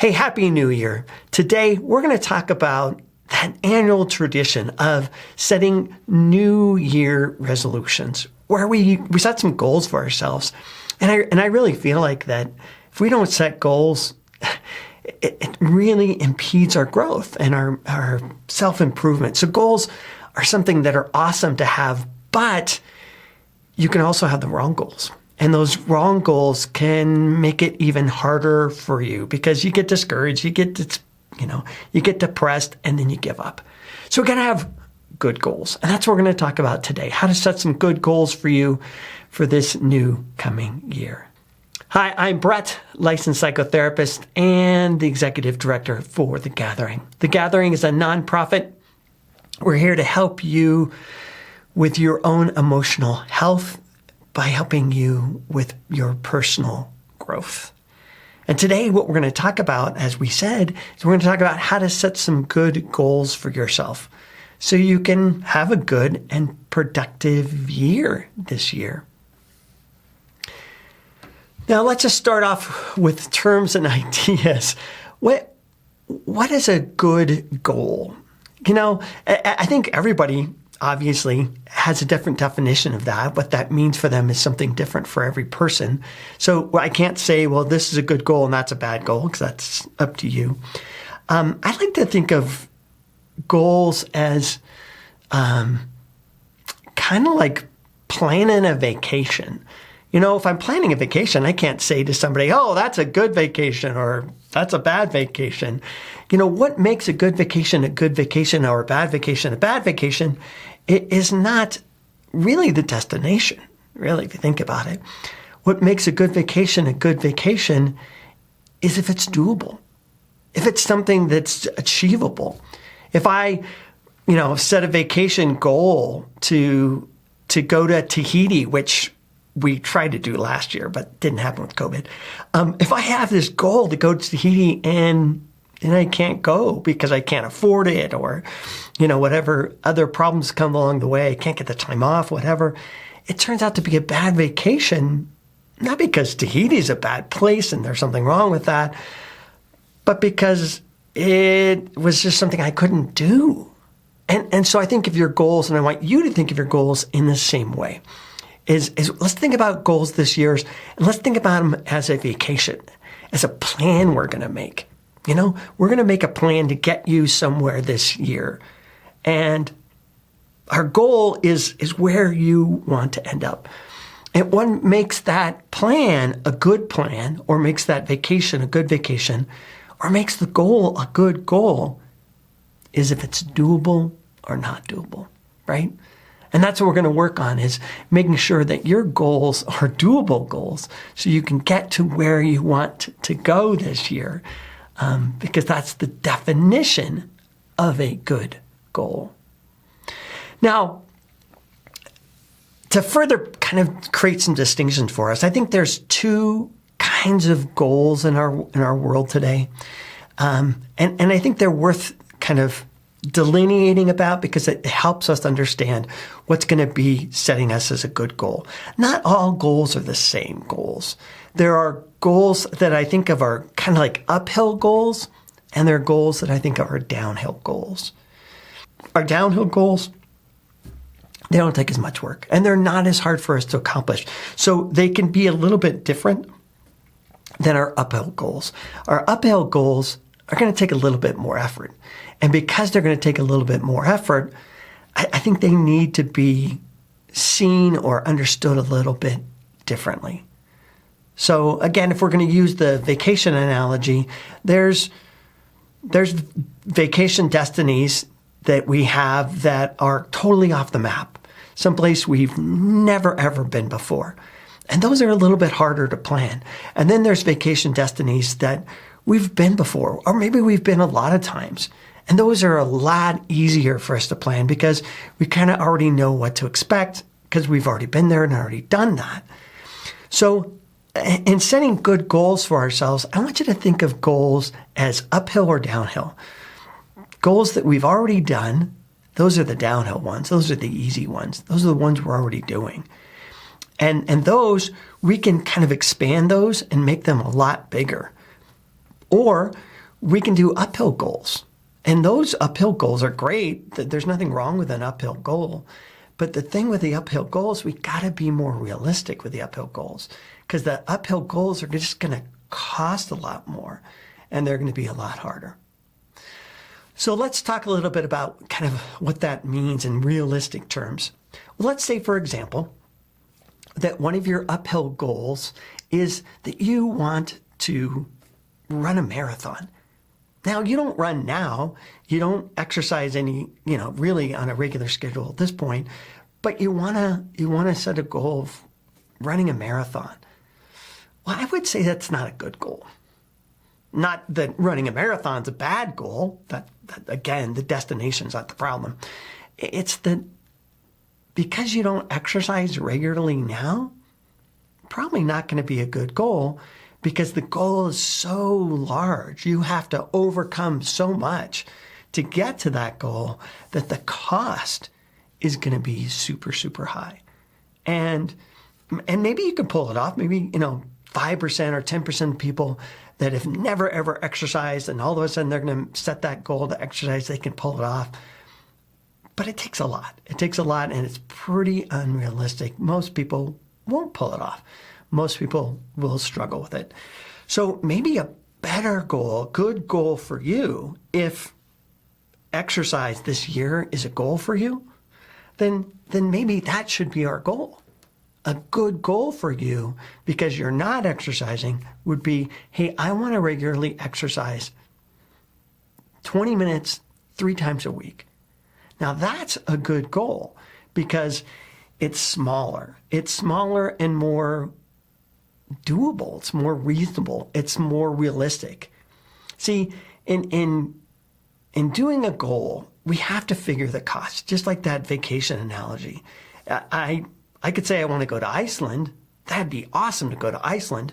Hey, Happy New Year. Today, we're going to talk about that annual tradition of setting New Year resolutions, where we set some goals for ourselves. And I really feel like that if we don't set goals, it really impedes our growth and our self-improvement. So goals are something that are awesome to have, but you can also have the wrong goals. And those wrong goals can make it even harder for you because you get discouraged, you get depressed, and then you give up. So we're going to have good goals. And that's what we're going to talk about today, how to set some good goals for you for this new coming year. Hi, I'm Brett, licensed psychotherapist and the executive director for The Gathering. The Gathering is a nonprofit. We're here to help you with your own emotional health by helping you with your personal growth. And today, what we're going to talk about, as we said, is we're going to talk about how to set some good goals for yourself so you can have a good and productive year this year. Now, let's just start off with terms and ideas. What is a good goal? I think everybody obviously has a different definition of that. What that means for them is something different for every person. So I can't say, well, this is a good goal and that's a bad goal, because that's up to you. I like to think of goals as kind of like planning a vacation. If I'm planning a vacation, I can't say to somebody, oh, that's a good vacation or that's a bad vacation. What makes a good vacation or a bad vacation a bad vacation? It is not really the destination, really, if you think about it. What makes a good vacation is if it's doable, if it's something that's achievable. If I, set a vacation goal to go to Tahiti, which we tried to do last year, but didn't happen with COVID. If I have this goal to go to Tahiti and I can't go because I can't afford it or, whatever other problems come along the way, I can't get the time off, whatever, it turns out to be a bad vacation, not because Tahiti is a bad place and there's something wrong with that, but because it was just something I couldn't do. And so I think of your goals, and I want you to think of your goals in the same way. Is let's think about goals this year, and let's think about them as a vacation, as a plan we're going to make. We're going to make a plan to get you somewhere this year. And our goal is where you want to end up. And what makes that plan a good plan, or makes that vacation a good vacation, or makes the goal a good goal, is if it's doable or not doable, right? And that's what we're going to work on, is making sure that your goals are doable goals so you can get to where you want to go this year, because that's the definition of a good goal. Now, to further kind of create some distinctions for us, I think there's two kinds of goals in our world today. And I think they're worth kind of delineating about, because it helps us understand what's going to be setting us as a good goal. Not all goals are the same goals. There are goals that I think of are kind of like uphill goals, and there are goals that I think of are downhill goals. Our downhill goals, they don't take as much work, and they're not as hard for us to accomplish. So they can be a little bit different than our uphill goals. Our uphill goals are going to take a little bit more effort. And because they're going to take a little bit more effort, I think they need to be seen or understood a little bit differently. So again, if we're going to use the vacation analogy, there's vacation destinies that we have that are totally off the map, someplace we've never, ever been before. And those are a little bit harder to plan. And then there's vacation destinies that we've been before, or maybe we've been a lot of times. And those are a lot easier for us to plan because we kind of already know what to expect because we've already been there and already done that. So in setting good goals for ourselves, I want you to think of goals as uphill or downhill. Goals that we've already done, those are the downhill ones. Those are the easy ones. Those are the ones we're already doing. And those, we can kind of expand those and make them a lot bigger. Or we can do uphill goals. And those uphill goals are great. There's nothing wrong with an uphill goal. But the thing with the uphill goals, we got to be more realistic with the uphill goals, because the uphill goals are just going to cost a lot more and they're going to be a lot harder. So let's talk a little bit about kind of what that means in realistic terms. Well, let's say, for example, that one of your uphill goals is that you want to run a marathon. Now, you don't run now, you don't exercise any, really on a regular schedule at this point, but you wanna set a goal of running a marathon. Well, I would say that's not a good goal. Not that running a marathon's a bad goal. That again, the destination's not the problem. It's that because you don't exercise regularly now, probably not going to be a good goal, because the goal is so large. You have to overcome so much to get to that goal that the cost is going to be super, super high. And maybe you can pull it off. Maybe, 5% or 10% of people that have never, ever exercised, and all of a sudden they're going to set that goal to exercise, they can pull it off. But it takes a lot. It takes a lot, and it's pretty unrealistic. Most people won't pull it off. Most people will struggle with it. So maybe a better goal, good goal for you, if exercise this year is a goal for you, then maybe that should be our goal. A good goal for you, because you're not exercising, would be, hey, I want to regularly exercise 20 minutes 3 times a week. Now that's a good goal, because it's smaller. It's smaller and more doable. It's more reasonable. It's more realistic. See, in doing a goal, we have to figure the cost, just like that vacation analogy. I could say I want to go to Iceland. That'd be awesome to go to Iceland,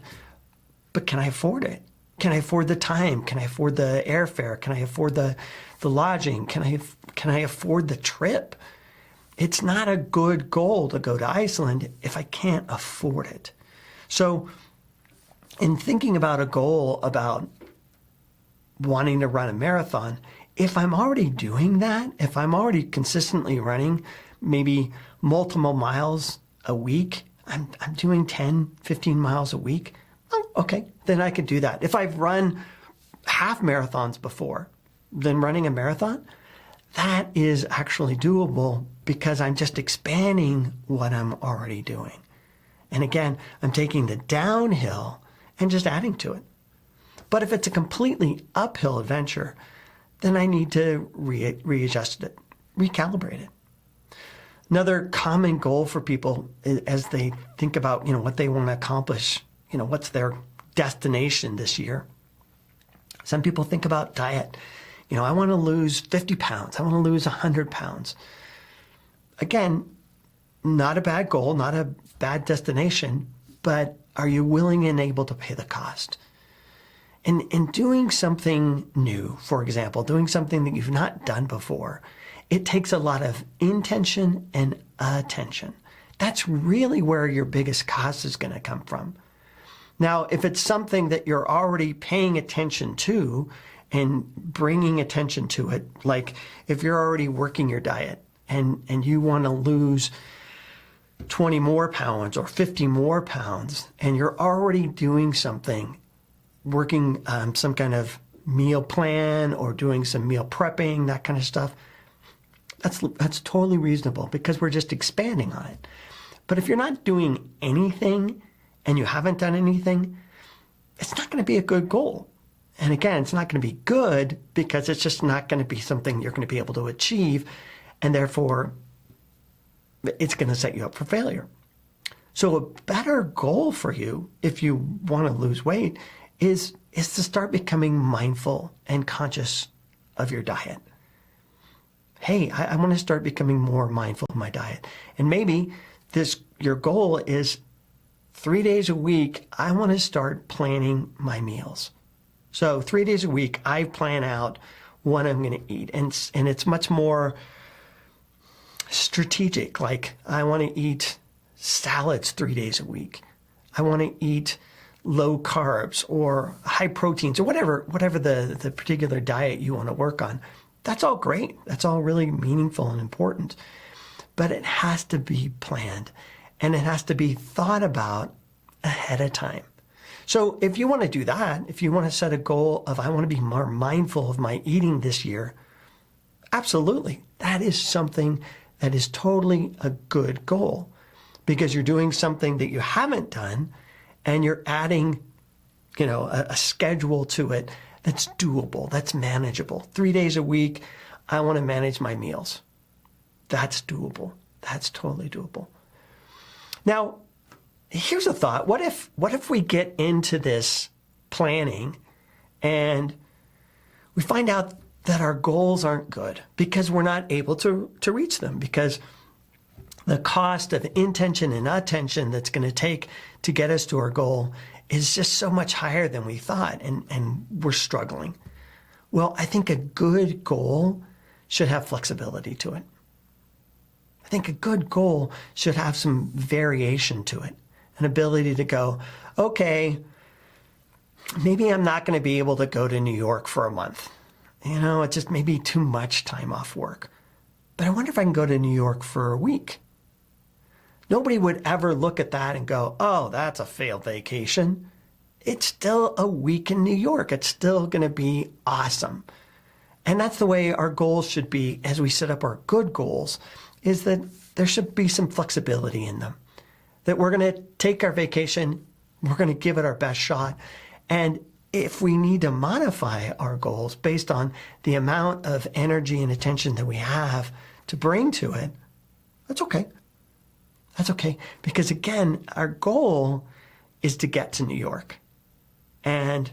but can I afford it? Can I afford the time? Can I afford the airfare? Can I afford the lodging? Can I afford the trip? It's not a good goal to go to Iceland if I can't afford it. So in thinking about a goal about wanting to run a marathon, if I'm already doing that, if I'm already consistently running maybe multiple miles a week, I'm doing 10, 15 miles a week, oh, okay, then I could do that. If I've run half marathons before, then running a marathon, that is actually doable, because I'm just expanding what I'm already doing. And again, I'm taking the downhill and just adding to it. But if it's a completely uphill adventure, then I need to readjust it, recalibrate it. Another common goal for people as they think about, what they want to accomplish, what's their destination this year. Some people think about diet. I want to lose 50 pounds. I want to lose 100 pounds. Again, not a bad goal, not a bad destination, but are you willing and able to pay the cost? And in doing something new, for example, doing something that you've not done before, it takes a lot of intention and attention. That's really where your biggest cost is going to come from. Now, if it's something that you're already paying attention to and bringing attention to it, like if you're already working your diet and you want to lose 20 more pounds or 50 more pounds, and you're already doing something, working some kind of meal plan or doing some meal prepping, that kind of stuff, that's totally reasonable, because we're just expanding on it. But if you're not doing anything and you haven't done anything, it's not going to be a good goal. And again, it's not going to be good because it's just not going to be something you're going to be able to achieve, and therefore it's going to set you up for failure. So a better goal for you, if you want to lose weight, is to start becoming mindful and conscious of your diet. Hey, I want to start becoming more mindful of my diet. And maybe your goal is 3 days a week, I want to start planning my meals. So 3 days a week, I plan out what I'm going to eat. And it's much more strategic. Like, I want to eat salads 3 days a week. I want to eat low carbs or high proteins or whatever the particular diet you want to work on. That's all great. That's all really meaningful and important. But it has to be planned and it has to be thought about ahead of time. So if you want to do that, if you want to set a goal of, I want to be more mindful of my eating this year, absolutely. That is something that is totally a good goal because you're doing something that you haven't done and you're adding, a schedule to it that's doable, that's manageable. 3 days a week, I want to manage my meals. That's doable. That's totally doable. Now, here's a thought. What if we get into this planning and we find out that our goals aren't good because we're not able to reach them, because the cost of intention and attention that's going to take to get us to our goal is just so much higher than we thought, and we're struggling. Well, I think a good goal should have flexibility to it. I think a good goal should have some variation to it, an ability to go, okay, maybe I'm not going to be able to go to New York for a month. It's just maybe too much time off work. But I wonder if I can go to New York for a week. Nobody would ever look at that and go, oh, that's a failed vacation. It's still a week in New York. It's still going to be awesome. And that's the way our goals should be as we set up our good goals, is that there should be some flexibility in them. That we're going to take our vacation, we're going to give it our best shot. And if we need to modify our goals based on the amount of energy and attention that we have to bring to it, that's okay. That's okay. Because again, our goal is to get to New York. And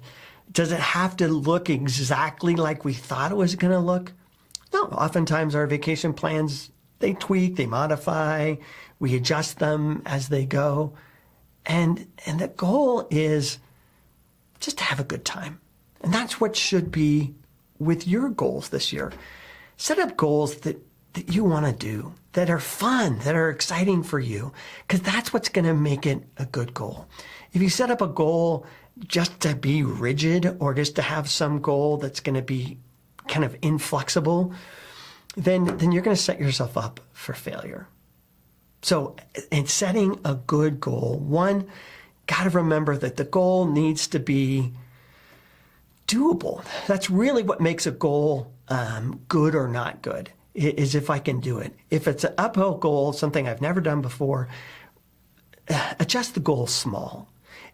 does it have to look exactly like we thought it was going to look? No. Oftentimes our vacation plans, they tweak, they modify, we adjust them as they go. And the goal is just to have a good time. And that's what should be with your goals this year. Set up goals that you want to do, that are fun, that are exciting for you, because that's what's going to make it a good goal. If you set up a goal just to be rigid or just to have some goal that's going to be kind of inflexible, then you're going to set yourself up for failure. So in setting a good goal, one, got to remember that the goal needs to be doable. That's really what makes a goal good or not good, is if I can do it. If it's an uphill goal, something I've never done before, adjust the goal small.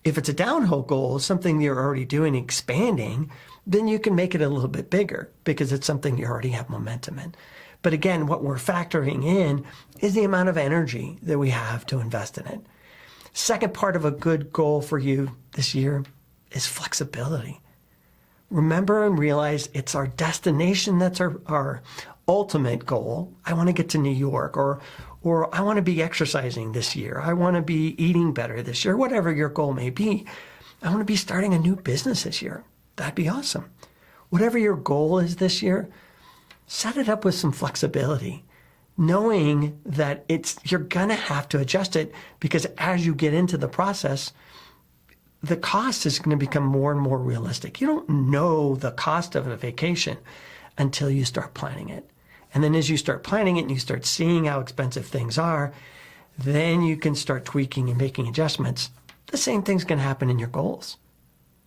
If it's a downhill goal, something you're already doing, expanding, then you can make it a little bit bigger because it's something you already have momentum in. But again, what we're factoring in is the amount of energy that we have to invest in it. Second part of a good goal for you this year is flexibility. Remember and realize it's our destination that's our ultimate goal. I want to get to New York, or I want to be exercising this year. I want to be eating better this year, whatever your goal may be. I want to be starting a new business this year. That'd be awesome. Whatever your goal is this year, set it up with some flexibility, knowing that you're going to have to adjust it, because as you get into the process, the cost is going to become more and more realistic. You don't know the cost of a vacation until you start planning it. And then as you start planning it and you start seeing how expensive things are, then you can start tweaking and making adjustments. The same thing's going to happen in your goals.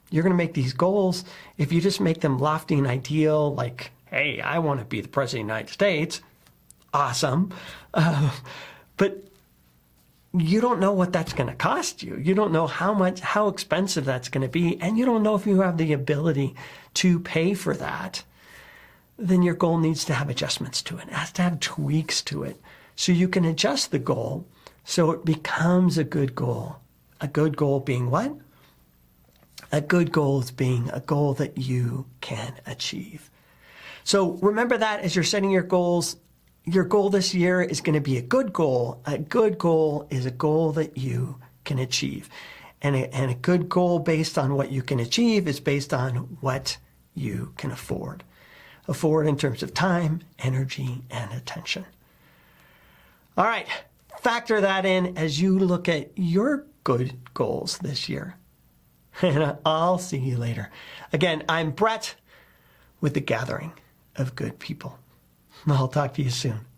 You're going to make these goals. If you just make them lofty and ideal, like, hey, I want to be the president of the United States, awesome. But you don't know what that's going to cost you. You don't know how expensive that's going to be, and you don't know if you have the ability to pay for that. Then your goal needs to have adjustments to it. It has to have tweaks to it, so you can adjust the goal so it becomes a good goal. A good goal being what? A good goal is being a goal that you can achieve. So remember that as you're setting your goals. Your goal this year is going to be a good goal. A good goal is a goal that you can achieve. And a good goal based on what you can achieve is based on what you can afford. Afford in terms of time, energy, and attention. All right, factor that in as you look at your good goals this year. And I'll see you later. Again, I'm Brett with the Gathering of Good People. I'll talk to you soon.